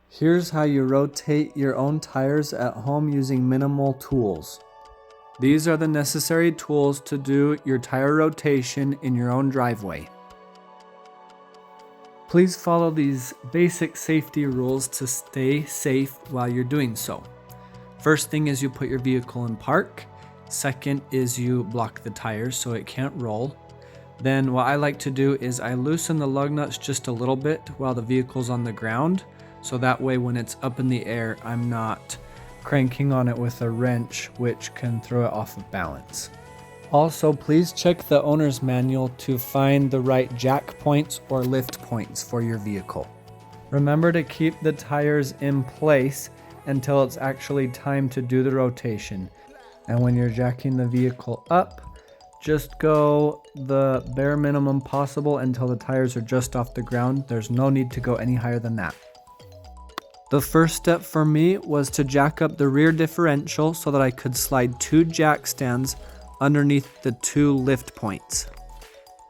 Here's how you rotate your own tires at home using minimal tools. These are the necessary tools to do your tire rotation in your own driveway. Please follow these basic safety rules to stay safe while you're doing so. First thing is you put your vehicle in park. Second is you block the tires so it can't roll. Then what I like to do is I loosen the lug nuts just a little bit while the vehicle's on the ground, so that way when it's up in the air, I'm not cranking on it with a wrench, which can throw it off of balance. Also, please check the owner's manual to find the right jack points or lift points for your vehicle. Remember to keep the tires in place until it's actually time to do the rotation. And when you're jacking the vehicle up, just go the bare minimum possible until the tires are just off the ground. There's no need to go any higher than that. The first step for me was to jack up the rear differential so that I could slide 2 jack stands underneath the 2 lift points.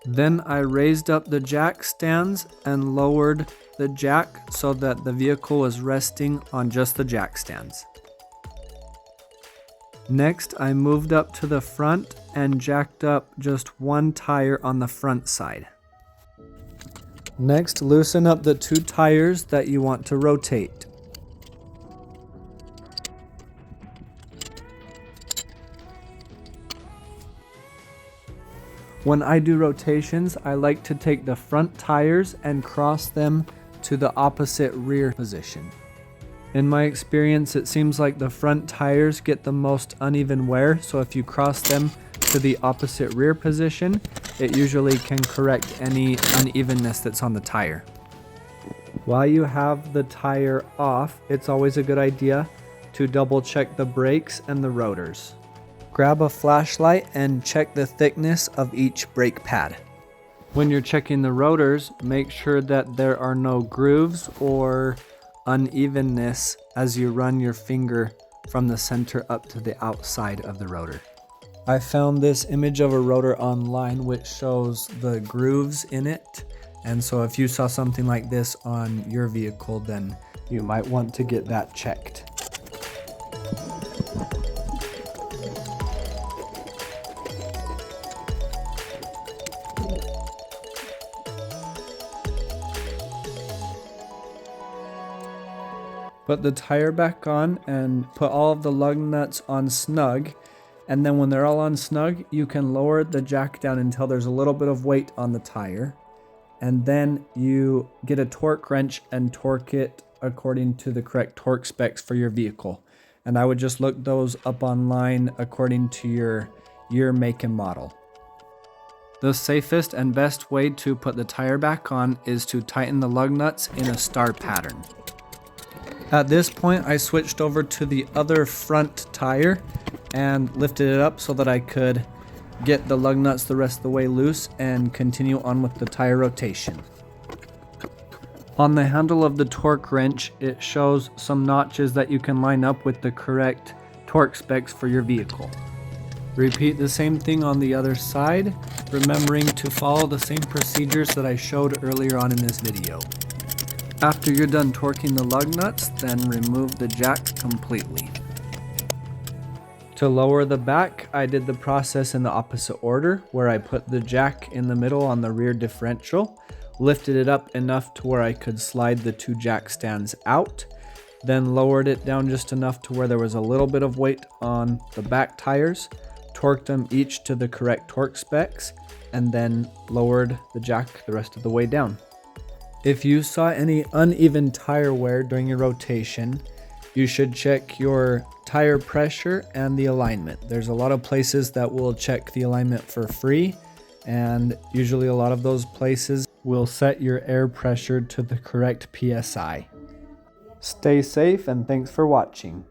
Then I raised up the jack stands and lowered the jack so that the vehicle was resting on just the jack stands. Next, I moved up to the front and jacked up just 1 tire on the front side. Next, loosen up the 2 tires that you want to rotate. When I do rotations, I like to take the front tires and cross them to the opposite rear position. In my experience, it seems like the front tires get the most uneven wear, so if you cross them to the opposite rear position, it usually can correct any unevenness that's on the tire. While you have the tire off, it's always a good idea to double check the brakes and the rotors. Grab a flashlight and check the thickness of each brake pad. When you're checking the rotors, make sure that there are no grooves or unevenness as you run your finger from the center up to the outside of the rotor. I found this image of a rotor online which shows the grooves in it, and so if you saw something like this on your vehicle, then you might want to get that checked. Put the tire back on and put all of the lug nuts on snug, and then when they're all on snug, you can lower the jack down until there's a little bit of weight on the tire, and then you get a torque wrench and torque it according to the correct torque specs for your vehicle. And I would just look those up online according to your year, make, and model. The safest and best way to put the tire back on is to tighten the lug nuts in a star pattern. At this point, I switched over to the other front tire and lifted it up so that I could get the lug nuts the rest of the way loose and continue on with the tire rotation. On the handle of the torque wrench, it shows some notches that you can line up with the correct torque specs for your vehicle. Repeat the same thing on the other side, remembering to follow the same procedures that I showed earlier on in this video. After you're done torquing the lug nuts, then remove the jack completely. To lower the back, I did the process in the opposite order, where I put the jack in the middle on the rear differential, lifted it up enough to where I could slide the 2 jack stands out, then lowered it down just enough to where there was a little bit of weight on the back tires, torqued them each to the correct torque specs, and then lowered the jack the rest of the way down. If you saw any uneven tire wear during your rotation, you should check your tire pressure and the alignment. There's a lot of places that will check the alignment for free, and usually a lot of those places will set your air pressure to the correct PSI. Stay safe and thanks for watching.